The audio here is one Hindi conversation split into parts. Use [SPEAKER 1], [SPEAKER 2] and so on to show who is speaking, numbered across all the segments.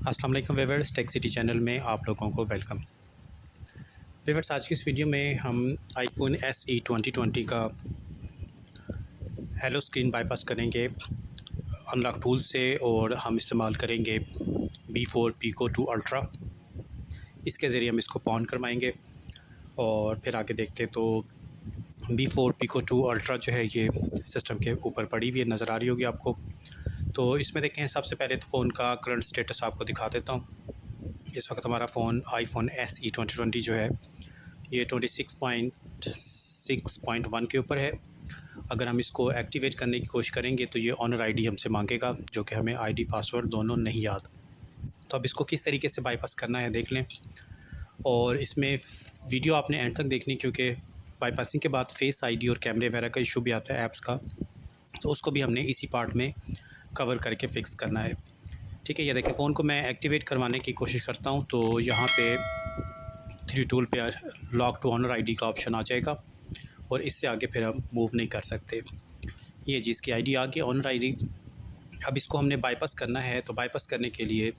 [SPEAKER 1] अस्सलाम वालेकुम व्यूअर्स, टेक सिटी चैनल में आप लोगों को वेलकम। व्यूअर्स, आज की इस वीडियो में हम आईफोन SE 2020 का हेलो स्क्रीन बाईपास करेंगे अनलॉक टूल से और हम इस्तेमाल करेंगे B4 Pico 2 अल्ट्रा। इसके ज़रिए हम इसको ऑन करवाएंगे और फिर आगे देखते हैं। तो B4 Pico 2 अल्ट्रा जो है ये सिस्टम के ऊपर पड़ी हुई नज़र आ रही होगी आपको। तो इसमें देखें, सबसे पहले तो फ़ोन का करंट स्टेटस आपको दिखा देता हूँ। इस वक्त हमारा फ़ोन आईफोन SE 2020 जो है ये 26.6.1 के ऊपर है। अगर हम इसको एक्टिवेट करने की कोशिश करेंगे तो ये ऑनर आईडी हमसे मांगेगा, जो कि हमें आईडी पासवर्ड दोनों नहीं याद। तो अब इसको किस तरीके से बाईपास करना है देख लें, और इसमें वीडियो आपने एंड तक देखनी, क्योंकि बाईपासिंग के बाद फेस आईडी और कैमरे वगैरह का इशू भी आता है ऐप्स का, तो उसको भी हमने इसी पार्ट में कवर करके फ़िक्स करना है। ठीक है, ये देखिए, फ़ोन को मैं एक्टिवेट करवाने की कोशिश करता हूँ तो यहाँ पे 3 टूल पे लॉक टू ऑनर आईडी का ऑप्शन आ जाएगा और इससे आगे फिर हम मूव नहीं कर सकते। ये जी इसकी आईडी आ गई, ऑनर आईडी। अब इसको हमने बाईपास करना है, तो बाईपास करने के लिए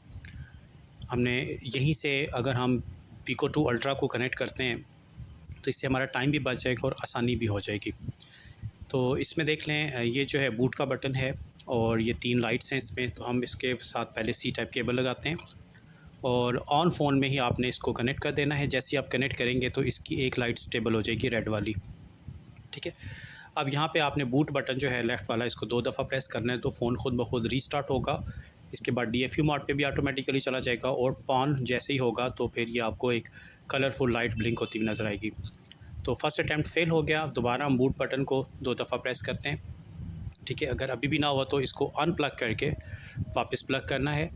[SPEAKER 1] हमने यहीं से, अगर हम Pico 2 अल्ट्रा को कनेक्ट करते हैं तो इससे हमारा टाइम भी बच जाएगा और आसानी भी हो जाएगी। तो इसमें देख लें, ये जो है बूट का बटन है और ये 3 लाइट्स हैं इसमें। तो हम इसके साथ पहले C टाइप केबल लगाते हैं और ऑन फ़ोन में ही आपने इसको कनेक्ट कर देना है। जैसे ही आप कनेक्ट करेंगे तो इसकी एक लाइट स्टेबल हो जाएगी, रेड वाली। ठीक है, अब यहाँ पे आपने बूट बटन जो है लेफ़्ट वाला, इसको 2 दफ़ा प्रेस करना है तो फ़ोन खुद ब खुद रीस्टार्ट होगा। इसके बाद DFU मोड पे भी ऑटोमेटिकली चला जाएगा और ऑन जैसे ही होगा तो फिर ये आपको एक कलरफुल लाइट ब्लिंक होती हुई नज़र आएगी। तो फर्स्ट अटैम्प्ट फेल हो गया। दोबारा हम बूट बटन को 2 दफ़ा प्रेस करते हैं। ठीक है, अगर अभी भी ना हुआ तो इसको अनप्लग करके वापस प्लग करना है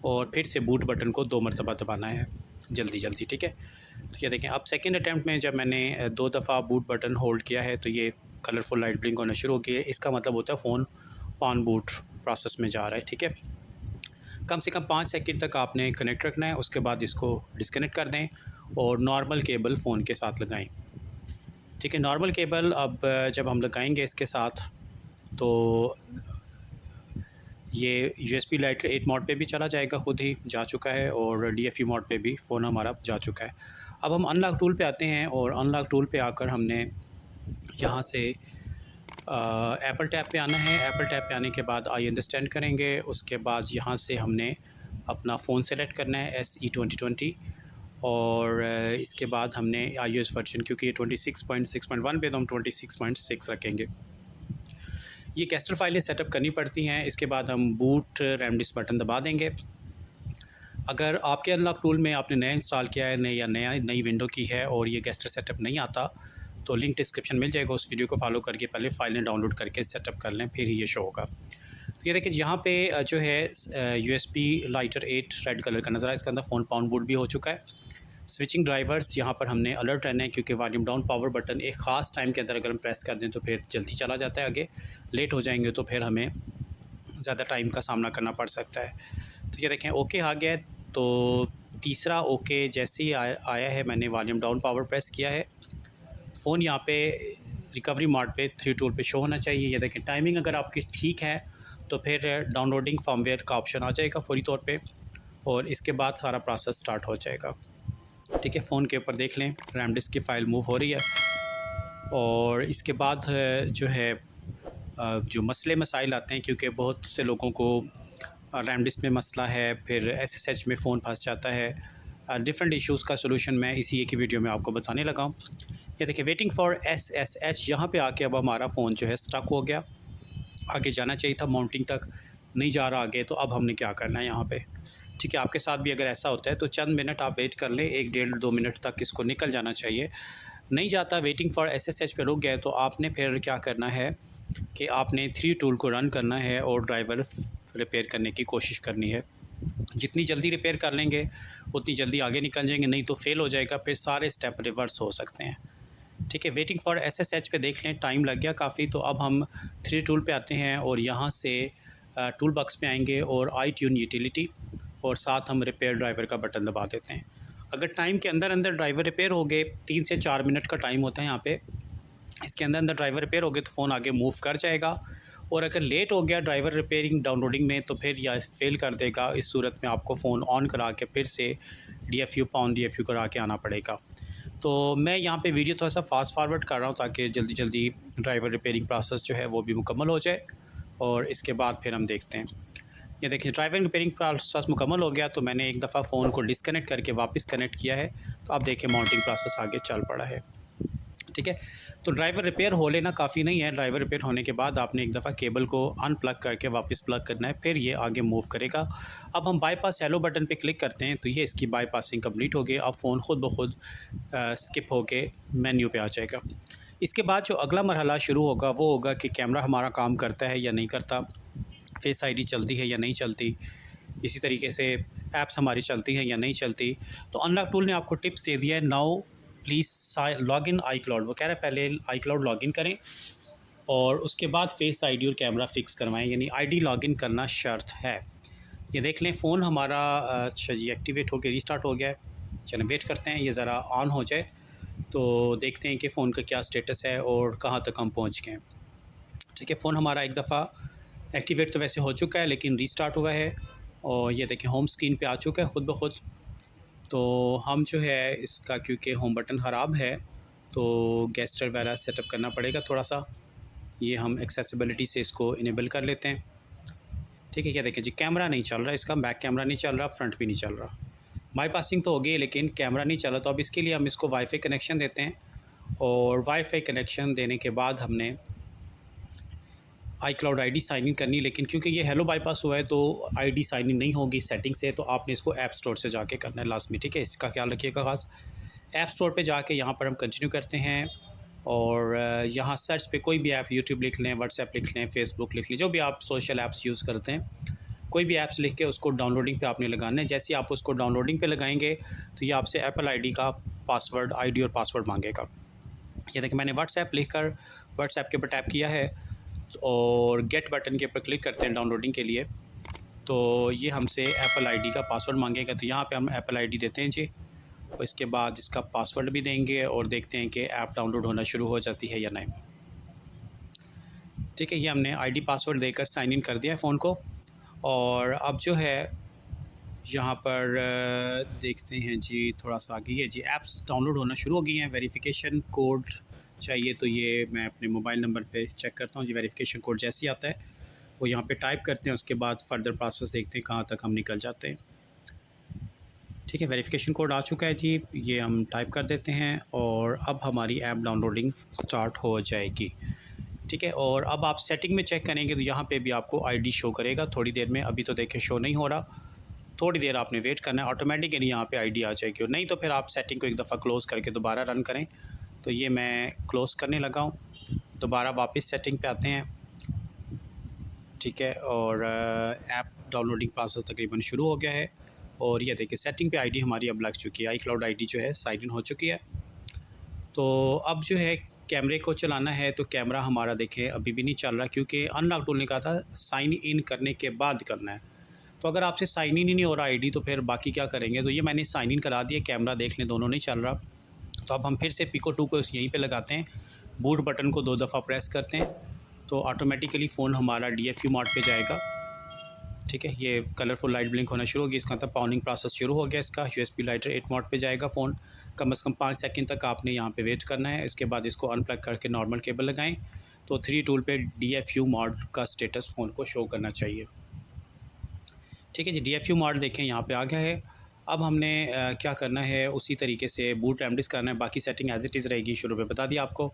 [SPEAKER 1] और फिर से बूट बटन को 2 मरतबा दबाना है जल्दी जल्दी। ठीक है, तो ये देखें, अब सेकंड अटैम्प्ट में जब मैंने 2 दफ़ा बूट बटन होल्ड किया है तो ये कलरफुल लाइट ब्लिंक होना शुरू हो गई है। इसका मतलब होता है फ़ोन ऑन बूट प्रोसेस में जा रहा है। ठीक है, कम से कम 5 सेकंड तक आपने कनेक्ट रखना है, उसके बाद इसको डिस्कनेक्ट कर दें और नॉर्मल केबल फ़ोन के साथ लगाएं। ठीक है, नॉर्मल केबल अब जब हम लगाएंगे इसके साथ तो ये USB लाइटर 8 मोड पे भी चला जाएगा, खुद ही जा चुका है, और DFU मोड पे भी फ़ोन हमारा जा चुका है। अब हम अनलॉक टूल पे आते हैं और अनलॉक टूल पे आकर हमने यहाँ से एप्पल टैब पे आना है। एप्पल टैब पे आने के बाद आई अंडरस्टैंड करेंगे। उसके बाद यहाँ से हमने अपना फ़ोन सेलेक्ट करना है SE 2020 और इसके बाद हमने iOS वर्जन, क्योंकि ये 26.6.1 पे, तो हम 26.6 रखेंगे। ये कैस्टर फाइलें सेटअप करनी पड़ती हैं। इसके बाद हम बूट रेमडिस बटन दबा देंगे। अगर आपके अनलॉक टूल में आपने नया इंस्टॉल किया है, नई विंडो की है और ये कैस्टर सेटअप नहीं आता, तो लिंक डिस्क्रिप्शन मिल जाएगा। उस वीडियो को फॉलो करके पहले फाइलें डाउनलोड करके सेटअप कर लें, फिर ही ये शो होगा। तो ये देखिए, यहाँ पे जो है USB लाइटर 8 रेड कलर का नज़र आया। इसके अंदर फ़ोन पाउंड बूट भी हो चुका है। स्विचिंग ड्राइवर्स, यहाँ पर हमने अलर्ट रहना है, क्योंकि वॉल्यूम डाउन पावर बटन एक ख़ास टाइम के अंदर अगर हम प्रेस कर दें तो फिर जल्दी चला जाता है आगे। लेट हो जाएंगे तो फिर हमें ज़्यादा टाइम का सामना करना पड़ सकता है। तो ये देखें, ओके आ गया है। तो तीसरा ओके जैसे ही आया है, मैंने वॉल्यूम डाउन पावर प्रेस किया है। फ़ोन यहाँ पे रिकवरी मोड पे 3 टूल पे शो होना चाहिए। ये देखें, टाइमिंग अगर आपकी ठीक है तो फिर डाउनलोडिंग फर्मवेयर का ऑप्शन आ जाएगा फौरी तौर पे, और इसके बाद सारा प्रोसेस स्टार्ट हो जाएगा। ठीक है, फ़ोन के ऊपर देख लें, रैम डिस्क की फ़ाइल मूव हो रही है। और इसके बाद जो है जो मसले मसाइल आते हैं, क्योंकि बहुत से लोगों को रैम डिस्क में मसला है, फिर SSH में फ़ोन फंस जाता है। डिफरेंट इश्यूज़ का सलूशन मैं इसी एक ही वीडियो में आपको बताने लगा हूँ। ये देखिए, वेटिंग फॉर SSH, यहाँ पे आके अब हमारा फ़ोन जो है स्टक हो गया। आगे जाना चाहिए था, माउंटिंग तक नहीं जा रहा आगे। तो अब हमने क्या करना है यहाँ पे। ठीक है, आपके साथ भी अगर ऐसा होता है तो चंद मिनट आप वेट कर लें, 1 डेढ़ 2 मिनट तक इसको निकल जाना चाहिए। नहीं जाता, वेटिंग फॉर SSH पे रुक गए, तो आपने फिर क्या करना है कि आपने 3 टूल को रन करना है और ड्राइवर रिपेयर करने की कोशिश करनी है। जितनी जल्दी रिपेयर कर लेंगे उतनी जल्दी आगे निकल जाएंगे, नहीं तो फेल हो जाएगा, फिर सारे स्टेप रिवर्स हो सकते हैं। ठीक है, वेटिंग फॉर SSH पे देख लें, टाइम लग गया काफ़ी। तो अब हम 3 टूल पे आते हैं और यहाँ से टूल बॉक्स पे आएंगे और iTunes यूटिलिटी, और साथ हम रिपेयर ड्राइवर का बटन दबा देते हैं। अगर टाइम के अंदर अंदर ड्राइवर रिपेयर हो गए, 3 से 4 मिनट का टाइम होता है यहाँ पे, इसके अंदर अंदर ड्राइवर रिपेयर हो गए तो फ़ोन आगे मूव कर जाएगा और अगर लेट हो गया ड्राइवर रिपेयरिंग डाउनलोडिंग में तो फिर यह फेल कर देगा। इस सूरत में आपको फ़ोन ऑन करा के फिर से DFU पाउन DFU करा के आना पड़ेगा। तो मैं यहाँ पे वीडियो थोड़ा सा फास्ट फॉरवर्ड कर रहा हूँ ताकि जल्दी जल्दी ड्राइवर रिपेयरिंग प्रोसेस जो है वो भी मुकम्मल हो जाए और इसके बाद फिर हम देखते हैं। ये देखिए ड्राइवर रिपेयरिंग प्रोसेस मुकम्मल हो गया तो मैंने एक दफ़ा फ़ोन को डिसकनेक्ट करके वापस कनेक्ट किया है। तो अब देखिए माउंटिंग प्रोसेस आगे चल पड़ा है। ठीक है, तो ड्राइवर रिपेयर हो लेना काफ़ी नहीं है। ड्राइवर रिपेयर होने के बाद आपने एक दफ़ा केबल को अनप्लग करके वापस प्लग करना है, फिर ये आगे मूव करेगा। अब हम बाईपास हेलो बटन पे क्लिक करते हैं तो ये इसकी बाईपासिंग कंप्लीट हो गई। अब फ़ोन खुद ब खुद स्किप होके मेन्यू पे आ जाएगा। इसके बाद जो अगला मरहला शुरू होगा वो होगा कि कैमरा हमारा काम करता है या नहीं करता, फेस ID चलती है या नहीं चलती, इसी तरीके से ऐप्स हमारी चलती हैं या नहीं चलती। तो अनलॉक टूल ने आपको टिप्स दे दिया है। Now please log in iCloud। वो कह रहा है पहले iCloud लॉगिन करें और उसके बाद फेस ID और कैमरा फ़िक्स करवाएं, यानी ID लॉगिन करना शर्त है। ये देख लें फ़ोन हमारा अच्छा जी एक्टिवेट होकर रीस्टार्ट हो गया है। चलें वेट करते हैं ये ज़रा ऑन हो जाए तो देखते हैं कि फ़ोन का क्या स्टेटस है और कहाँ तक हम पहुँच गए हैं। ठीक है, फ़ोन हमारा एक दफ़ा एक्टिवेट तो वैसे हो चुका है लेकिन रीस्टार्ट हुआ है और ये देखें होम स्क्रीन पे आ चुका है खुद ब खुद। तो हम जो है इसका क्योंकि होम बटन ख़राब है तो गेस्टर वगैरह सेटअप करना पड़ेगा थोड़ा सा। ये हम एक्सेसिबिलिटी से इसको इनेबल कर लेते हैं। ठीक है, क्या देखें जी कैमरा नहीं चल रहा, इसका बैक कैमरा नहीं चल रहा, फ्रंट भी नहीं चल रहा। बाईपासिंग तो हो गई लेकिन कैमरा नहीं चला। तो अब इसके लिए हम इसको वाईफाई कनेक्शन देते हैं और वाईफाई कनेक्शन देने के बाद हमने iCloud ID साइन इन करनी, लेकिन क्योंकि ये हेलो बाईपास हुआ है तो ID साइन इन नहीं होगी सेटिंग से, तो आपने इसको ऐप स्टोर से जाके करना है लाजमी। ठीक है, इसका ख्याल रखिएगा खास। ऐप स्टोर पे जाके यहाँ पर हम कंटिन्यू करते हैं और यहाँ सर्च पे कोई भी ऐप यूट्यूब लिख लें, व्हाट्सएप लिख लें, फेसबुक लिख लें, जो भी आप सोशल ऐप्स यूज़ करते हैं कोई भी ऐप्स लिख के उसको डाउनलोडिंग पे आपने लगाना है। जैसे आप उसको डाउनलोडिंग पे लगाएंगे तो ये आपसे एप्पल ID का पासवर्ड ID और पासवर्ड मांगेगा। ये देखिए मैंने व्हाट्सएप लिख कर व्हाट्सएप के ऊपर टैप किया है और गेट बटन के ऊपर क्लिक करते हैं डाउनलोडिंग के लिए। तो ये हमसे एप्पल ID का पासवर्ड मांगेगा तो यहाँ पे हम एप्पल ID देते हैं जी और इसके बाद इसका पासवर्ड भी देंगे और देखते हैं कि ऐप डाउनलोड होना शुरू हो जाती है या नहीं। ठीक है, ये हमने ID पासवर्ड देकर साइन इन कर दिया है फ़ोन को और अब जो है यहाँ पर देखते हैं जी थोड़ा सा आगे ये जी ऐप्स डाउनलोड होना शुरू हो गई हैं। वेरिफिकेशन कोड चाहिए तो ये मैं अपने मोबाइल नंबर पे चेक करता हूँ जी। वेरिफिकेशन कोड जैसे ही आता है वो यहाँ पे टाइप करते हैं, उसके बाद फर्दर प्रोसेस देखते हैं कहाँ तक हम निकल जाते हैं। ठीक है, वेरिफिकेशन कोड आ चुका है जी, ये हम टाइप कर देते हैं और अब हमारी ऐप डाउनलोडिंग स्टार्ट हो जाएगी। ठीक है, और अब आप सेटिंग में चेक करेंगे तो यहाँ पे भी आपको ID शो करेगा थोड़ी देर में। अभी तो देखें शो नहीं हो रहा, थोड़ी देर आपने वेट करना है, ऑटोमेटिकली यहाँ पे ID आ जाएगी। और नहीं तो फिर आप सेटिंग को एक दफ़ा क्लोज़ करके दोबारा रन करें। तो ये मैं क्लोज़ करने लगा हूँ, दोबारा वापस सेटिंग पे आते हैं। ठीक है, और ऐप डाउनलोडिंग प्रोसेस तकरीबन शुरू हो गया है और ये देखिए सेटिंग पे ID हमारी अब लग चुकी है। iCloud ID जो है साइन इन हो चुकी है। तो अब जो है कैमरे को चलाना है तो कैमरा हमारा देखें अभी भी नहीं चल रहा क्योंकि अनलॉक टूल ने कहा था साइन इन करने के बाद करना है। तो अगर आपसे साइन इन ही नहीं हो रहा ID तो फिर बाकी क्या करेंगे। तो ये मैंने साइन इन करा दिया, कैमरा देख लें दोनों नहीं चल रहा। तो अब हम फिर से Pico 2 को यहीं पे लगाते हैं, बूट बटन को 2 दफ़ा प्रेस करते हैं तो ऑटोमेटिकली फ़ोन हमारा DFU मोड पे जाएगा। ठीक है, ये कलरफुल लाइट ब्लिंक होना शुरू होगी, इसका मतलब पाउनिंग प्रोसेस शुरू हो गया इसका। USB लाइटर 8 मोड पे जाएगा फ़ोन। कम से कम 5 सेकंड तक आपने यहाँ पे वेट करना है। इसके बाद इसको अनप्लग करके नॉर्मल केबल लगाएं तो 3 टूल पे DFU मोड का स्टेटस फ़ोन को शो करना चाहिए। ठीक है जी, DFU मोड देखें यहाँ पे आ गया है। अब हमने क्या करना है उसी तरीके से बूट एमडिस करना है, बाकी सेटिंग एज इट इज़ रहेगी, शुरू में बता दिया आपको।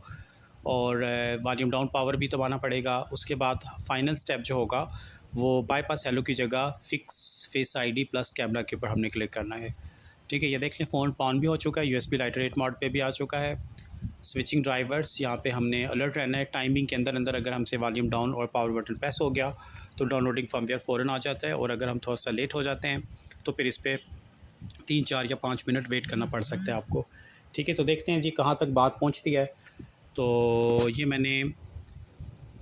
[SPEAKER 1] और वॉल्यूम डाउन पावर भी दबाना पड़ेगा। उसके बाद फाइनल स्टेप जो होगा वो बाईपास हेलो की जगह fix face ID plus camera के ऊपर हमने क्लिक करना है। ठीक है, ये देख लें फ़ोन ऑन भी हो चुका है, USB लाइटर 8 मोड पे भी आ चुका है। स्विचिंग ड्राइवर्स यहाँ पे हमने अलर्ट रहना है। टाइमिंग के अंदर अंदर अगर हमसे वॉल्यूम डाउन और पावर बटन प्रेस हो गया तो डाउनलोडिंग फर्मवेयर फ़ौरन आ जाता है और अगर हम थोड़ा सा लेट हो जाते हैं तो फिर इस पर 3, 4 या 5 मिनट वेट करना पड़ सकता है आपको। ठीक है, तो देखते हैं जी कहाँ तक बात पहुँचती है। तो ये मैंने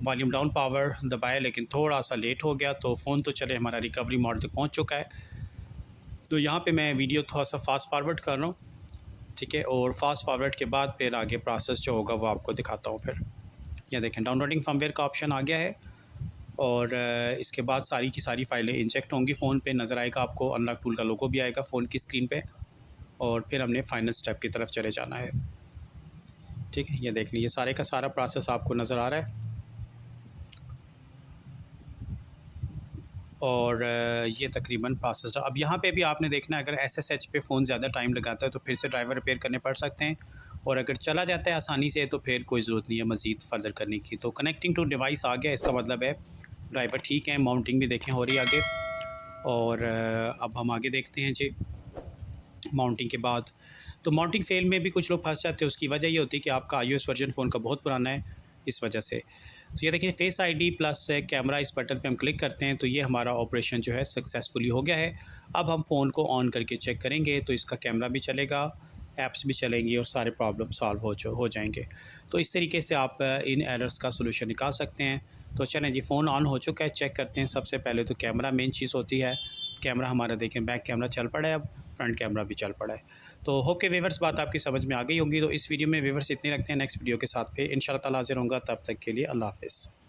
[SPEAKER 1] वॉल्यूम डाउन पावर दबाया लेकिन थोड़ा सा लेट हो गया तो फ़ोन तो चले हमारा रिकवरी मोड तक पहुँच चुका है। तो यहाँ पे मैं वीडियो थोड़ा सा फास्ट फॉरवर्ड कर रहा हूँ। ठीक है, और फास्ट फॉरवर्ड के बाद फिर आगे प्रोसेस जो होगा वो आपको दिखाता हूँ। फिर ये देखें डाउनलोडिंग फर्मवेयर का ऑप्शन आ गया है और इसके बाद सारी की सारी फ़ाइलें इंजेक्ट होंगी फ़ोन पे, नज़र आएगा आपको अनलॉक टूल का लोगो भी आएगा फ़ोन की स्क्रीन पे, और फिर हमने फाइनल स्टेप की तरफ चले जाना है। ठीक है, ये देख लीजिए सारे का सारा प्रोसेस आपको नज़र आ रहा है। और ये तकरीबन प्रोसेस अब यहाँ पे भी आपने देखना है, अगर SSH पे फ़ोन ज़्यादा टाइम लगाता है तो फिर से ड्राइवर रिपेयर करने पड़ सकते हैं, और अगर चला जाता है आसानी से तो फिर कोई ज़रूरत नहीं है मज़ीद फर्दर करने की। तो कनेक्टिंग टू डिवाइस आ गया, इसका मतलब है ड्राइवर ठीक है। माउंटिंग भी देखें हो रही है आगे, और अब हम आगे देखते हैं जी। माउंटिंग के बाद तो माउंटिंग फेल में भी कुछ लोग फंस जाते हैं, उसकी वजह ये होती है कि आपका iOS वर्जन फ़ोन का बहुत पुराना है, इस वजह से। तो ये देखिए फेस आईडी प्लस कैमरा, इस बटन पे हम क्लिक करते हैं तो ये हमारा ऑपरेशन जो है सक्सेसफुली हो गया है। अब हम फ़ोन को ऑन करके चेक करेंगे तो इसका कैमरा भी चलेगा, ऐप्स भी चलेंगी और सारे प्रॉब्लम सॉल्व हो जाएंगे। तो इस तरीके से आप इन एरर्स का सोल्यूशन निकाल सकते हैं। तो चलें जी, फ़ोन ऑन हो चुका है, चेक करते हैं। सबसे पहले तो कैमरा मेन चीज़ होती है। कैमरा हमारा देखें, बैक कैमरा चल पड़ा है, अब फ्रंट कैमरा भी चल पड़ा है। तो होप के व्यूअर्स बात आपकी समझ में आ गई होगी। तो इस वीडियो में व्यूअर्स इतने रखते हैं, नेक्स्ट वीडियो के साथ फिर इंशाल्लाह ताला हाज़िर होऊंगा। तब तक के लिए अल्लाह हाफ़िज़।